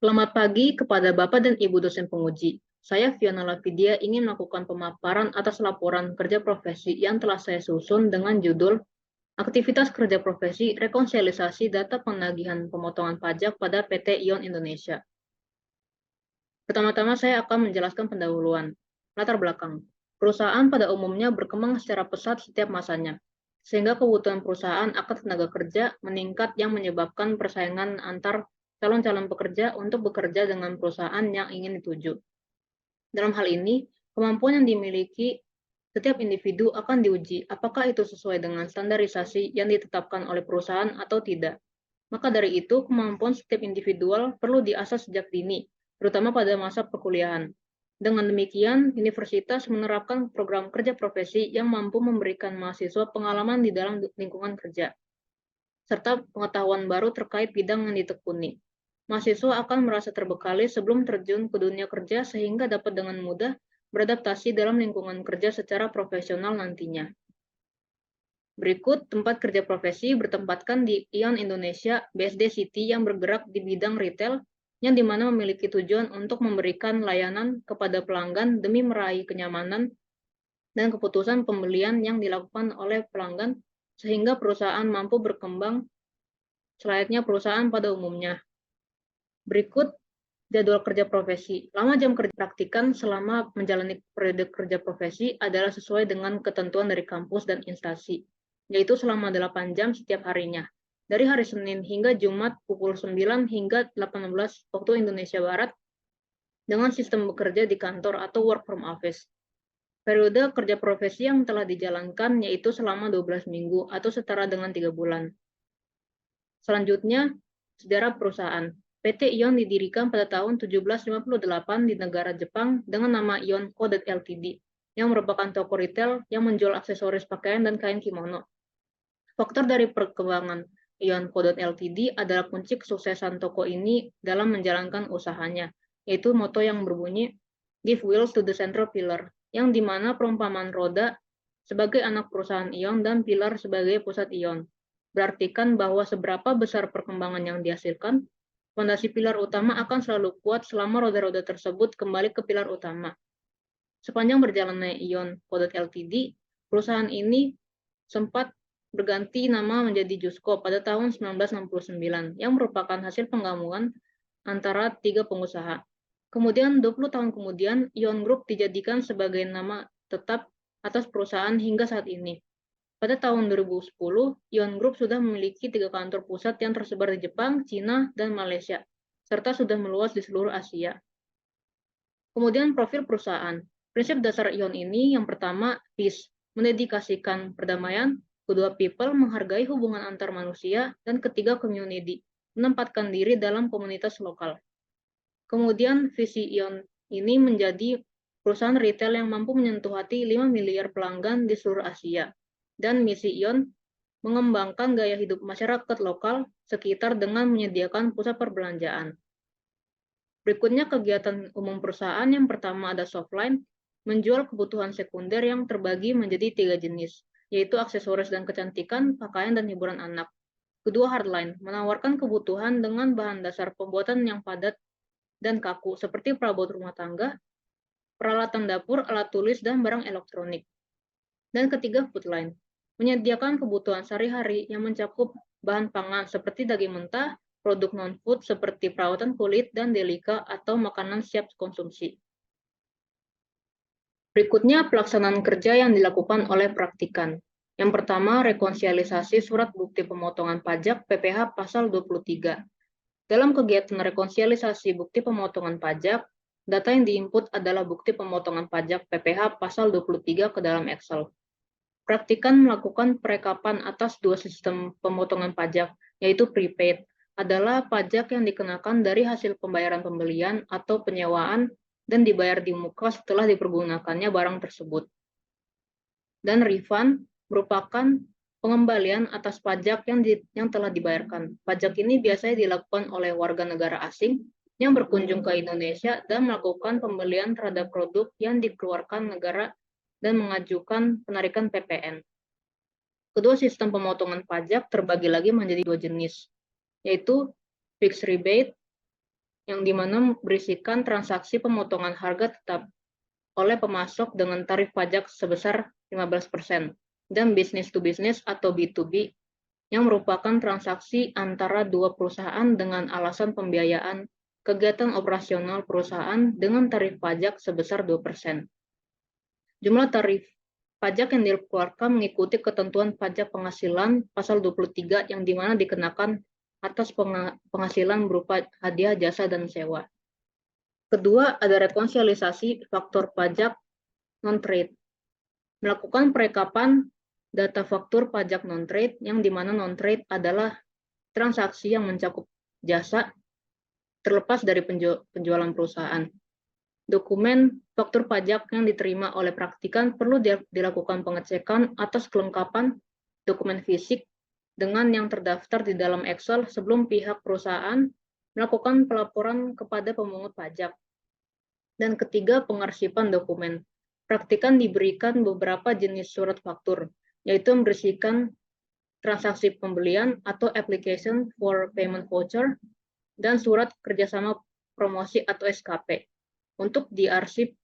Selamat pagi kepada Bapak dan Ibu dosen penguji. Saya Fiona Lavidia ingin melakukan pemaparan atas laporan kerja profesi yang telah saya susun dengan judul Aktivitas Kerja Profesi Rekonsiliasi Data Penagihan Pemotongan Pajak pada PT Ion Indonesia. Pertama-tama saya akan menjelaskan pendahuluan. Latar belakang. Perusahaan pada umumnya berkembang secara pesat setiap masanya, sehingga kebutuhan perusahaan akan tenaga kerja meningkat yang menyebabkan persaingan antar calon-calon pekerja untuk bekerja dengan perusahaan yang ingin dituju. Dalam hal ini, kemampuan yang dimiliki setiap individu akan diuji apakah itu sesuai dengan standarisasi yang ditetapkan oleh perusahaan atau tidak. Maka dari itu, kemampuan setiap individual perlu diasah sejak dini, terutama pada masa perkuliahan. Dengan demikian, universitas menerapkan program kerja profesi yang mampu memberikan mahasiswa pengalaman di dalam lingkungan kerja, serta pengetahuan baru terkait bidang yang ditekuni. Mahasiswa akan merasa terbekali sebelum terjun ke dunia kerja sehingga dapat dengan mudah beradaptasi dalam lingkungan kerja secara profesional nantinya. Berikut tempat kerja profesi bertempatkan di Ion Indonesia BSD City yang bergerak di bidang retail yang dimana memiliki tujuan untuk memberikan layanan kepada pelanggan demi meraih kenyamanan dan keputusan pembelian yang dilakukan oleh pelanggan sehingga perusahaan mampu berkembang selayaknya perusahaan pada umumnya. Berikut jadwal kerja profesi. Lama jam kerja praktikan selama menjalani periode kerja profesi adalah sesuai dengan ketentuan dari kampus dan instansi, yaitu selama 8 jam setiap harinya. Dari hari Senin hingga Jumat pukul 9 hingga 18 waktu Indonesia Barat dengan sistem bekerja di kantor atau work from office. Periode kerja profesi yang telah dijalankan yaitu selama 12 minggu atau setara dengan 3 bulan. Selanjutnya, sejarah perusahaan. PT Ion didirikan pada tahun 1758 di negara Jepang dengan nama Ion Co. Ltd, yang merupakan toko retail yang menjual aksesoris pakaian dan kain kimono. Faktor dari perkembangan Ion Co. Ltd adalah kunci kesuksesan toko ini dalam menjalankan usahanya, yaitu moto yang berbunyi Give wheels to the central pillar, yang dimana perumpamaan roda sebagai anak perusahaan Ion dan pilar sebagai pusat Ion. Berartikan bahwa seberapa besar perkembangan yang dihasilkan, fondasi pilar utama akan selalu kuat selama roda-roda tersebut kembali ke pilar utama. Sepanjang berjalannya Ion Co. Ltd, perusahaan ini sempat berganti nama menjadi Jusco pada tahun 1969, yang merupakan hasil penggabungan antara 3 pengusaha. Kemudian 20 tahun kemudian, Ion Group dijadikan sebagai nama tetap atas perusahaan hingga saat ini. Pada tahun 2010, Ion Group sudah memiliki 3 kantor pusat yang tersebar di Jepang, Cina, dan Malaysia, serta sudah meluas di seluruh Asia. Kemudian profil perusahaan. Prinsip dasar Ion ini yang pertama, peace, mendedikasikan perdamaian, kedua, people, menghargai hubungan antar manusia, dan ketiga, community, menempatkan diri dalam komunitas lokal. Kemudian visi Ion ini menjadi perusahaan retail yang mampu menyentuh hati 5 miliar pelanggan di seluruh Asia. Dan misi Ion mengembangkan gaya hidup masyarakat lokal sekitar dengan menyediakan pusat perbelanjaan. Berikutnya kegiatan umum perusahaan. Yang pertama ada softline, menjual kebutuhan sekunder yang terbagi menjadi 3 jenis, yaitu aksesoris dan kecantikan, pakaian, dan hiburan anak. Kedua hardline, menawarkan kebutuhan dengan bahan dasar pembuatan yang padat dan kaku, seperti perabot rumah tangga, peralatan dapur, alat tulis, dan barang elektronik. Dan ketiga foodline, menyediakan kebutuhan sehari-hari yang mencakup bahan pangan seperti daging mentah, produk non-food seperti perawatan kulit dan delika atau makanan siap konsumsi. Berikutnya pelaksanaan kerja yang dilakukan oleh praktikan. Yang pertama, rekonsiliasi surat bukti pemotongan pajak PPh pasal 23. Dalam kegiatan rekonsiliasi bukti pemotongan pajak, data yang diinput adalah bukti pemotongan pajak PPh pasal 23 ke dalam Excel. Praktikan melakukan perekapan atas 2 sistem pemotongan pajak, yaitu prepaid, adalah pajak yang dikenakan dari hasil pembayaran pembelian atau penyewaan dan dibayar di muka setelah dipergunakannya barang tersebut. Dan refund merupakan pengembalian atas pajak yang telah dibayarkan. Pajak ini biasanya dilakukan oleh warga negara asing yang berkunjung ke Indonesia dan melakukan pembelian terhadap produk yang dikeluarkan negara dan mengajukan penarikan PPN. Kedua sistem pemotongan pajak terbagi lagi menjadi 2 jenis, yaitu fixed rebate yang dimana berisikan transaksi pemotongan harga tetap oleh pemasok dengan tarif pajak sebesar 15%, dan business to business atau B2B yang merupakan transaksi antara dua perusahaan dengan alasan pembiayaan kegiatan operasional perusahaan dengan tarif pajak sebesar 2%. Jumlah tarif pajak yang dikeluarkan mengikuti ketentuan pajak penghasilan pasal 23 yang dimana dikenakan atas penghasilan berupa hadiah, jasa, dan sewa. Kedua, ada rekonsiliasi faktur pajak non-trade. Melakukan perekapan data faktur pajak non-trade, yang dimana non-trade adalah transaksi yang mencakup jasa terlepas dari penjualan perusahaan. Dokumen faktur pajak yang diterima oleh praktikan perlu dilakukan pengecekan atas kelengkapan dokumen fisik dengan yang terdaftar di dalam Excel sebelum pihak perusahaan melakukan pelaporan kepada pemungut pajak. Dan ketiga, pengarsipan dokumen. Praktikan diberikan beberapa jenis surat faktur, yaitu memberisikan transaksi pembelian atau application for payment voucher, dan surat kerjasama promosi atau SKP. Untuk diarsip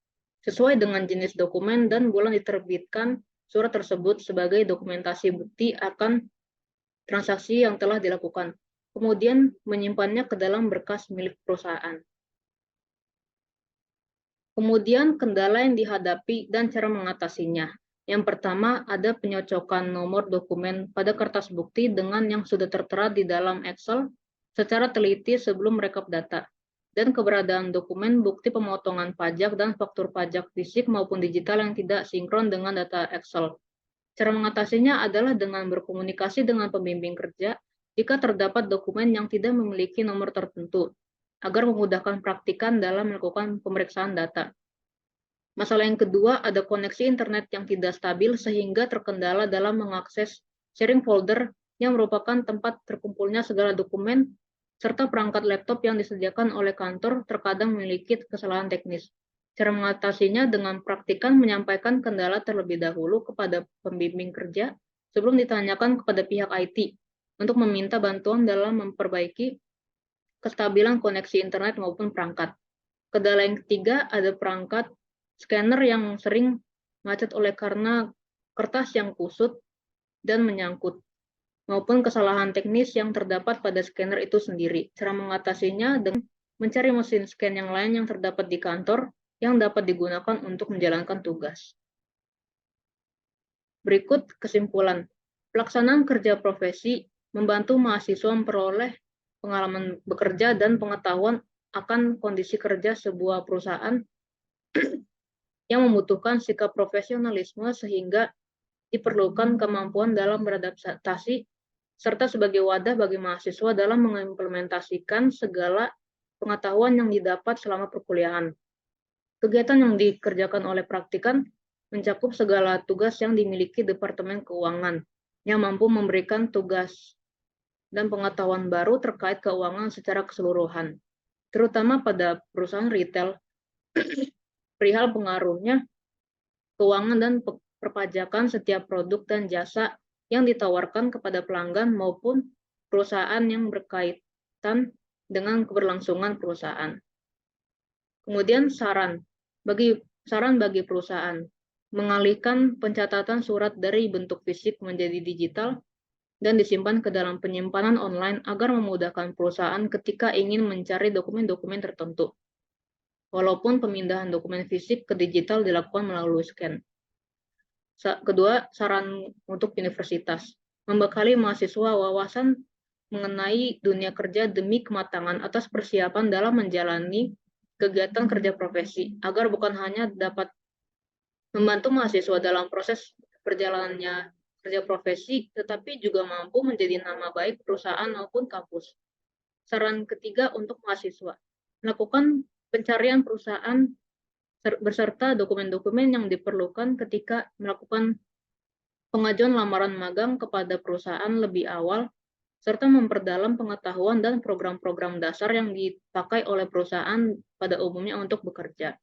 sesuai dengan jenis dokumen dan bulan diterbitkan surat tersebut sebagai dokumentasi bukti akan transaksi yang telah dilakukan. Kemudian menyimpannya ke dalam berkas milik perusahaan. Kemudian kendala yang dihadapi dan cara mengatasinya. Yang pertama, ada penyocokan nomor dokumen pada kertas bukti dengan yang sudah tertera di dalam Excel secara teliti sebelum merekap data, dan keberadaan dokumen bukti pemotongan pajak dan faktur pajak fisik maupun digital yang tidak sinkron dengan data Excel. Cara mengatasinya adalah dengan berkomunikasi dengan pembimbing kerja jika terdapat dokumen yang tidak memiliki nomor tertentu, agar memudahkan praktikan dalam melakukan pemeriksaan data. Masalah yang kedua, ada koneksi internet yang tidak stabil sehingga terkendala dalam mengakses sharing folder yang merupakan tempat terkumpulnya segala dokumen, serta perangkat laptop yang disediakan oleh kantor terkadang memiliki kesalahan teknis. Cara mengatasinya dengan praktikan menyampaikan kendala terlebih dahulu kepada pembimbing kerja sebelum ditanyakan kepada pihak IT untuk meminta bantuan dalam memperbaiki kestabilan koneksi internet maupun perangkat. Kendala yang ketiga, ada perangkat scanner yang sering macet oleh karena kertas yang kusut dan menyangkut, maupun kesalahan teknis yang terdapat pada scanner itu sendiri. Cara mengatasinya dengan mencari mesin scan yang lain yang terdapat di kantor yang dapat digunakan untuk menjalankan tugas. Berikut kesimpulan. Pelaksanaan kerja profesi membantu mahasiswa memperoleh pengalaman bekerja dan pengetahuan akan kondisi kerja sebuah perusahaan yang membutuhkan sikap profesionalisme sehingga diperlukan kemampuan dalam beradaptasi serta sebagai wadah bagi mahasiswa dalam mengimplementasikan segala pengetahuan yang didapat selama perkuliahan. Kegiatan yang dikerjakan oleh praktikan mencakup segala tugas yang dimiliki Departemen Keuangan yang mampu memberikan tugas dan pengetahuan baru terkait keuangan secara keseluruhan, terutama pada perusahaan retail, perihal pengaruhnya keuangan dan perpajakan setiap produk dan jasa yang ditawarkan kepada pelanggan maupun perusahaan yang berkaitan dengan keberlangsungan perusahaan. Kemudian saran bagi perusahaan, mengalihkan pencatatan surat dari bentuk fisik menjadi digital dan disimpan ke dalam penyimpanan online agar memudahkan perusahaan ketika ingin mencari dokumen-dokumen tertentu. Walaupun pemindahan dokumen fisik ke digital dilakukan melalui scan. Kedua, saran untuk universitas, membekali mahasiswa wawasan mengenai dunia kerja demi kematangan atas persiapan dalam menjalani kegiatan kerja profesi, agar bukan hanya dapat membantu mahasiswa dalam proses perjalanannya kerja profesi, tetapi juga mampu menjadi nama baik perusahaan maupun kampus. Saran ketiga untuk mahasiswa, melakukan pencarian perusahaan beserta dokumen-dokumen yang diperlukan ketika melakukan pengajuan lamaran magang kepada perusahaan lebih awal, serta memperdalam pengetahuan dan program-program dasar yang dipakai oleh perusahaan pada umumnya untuk bekerja.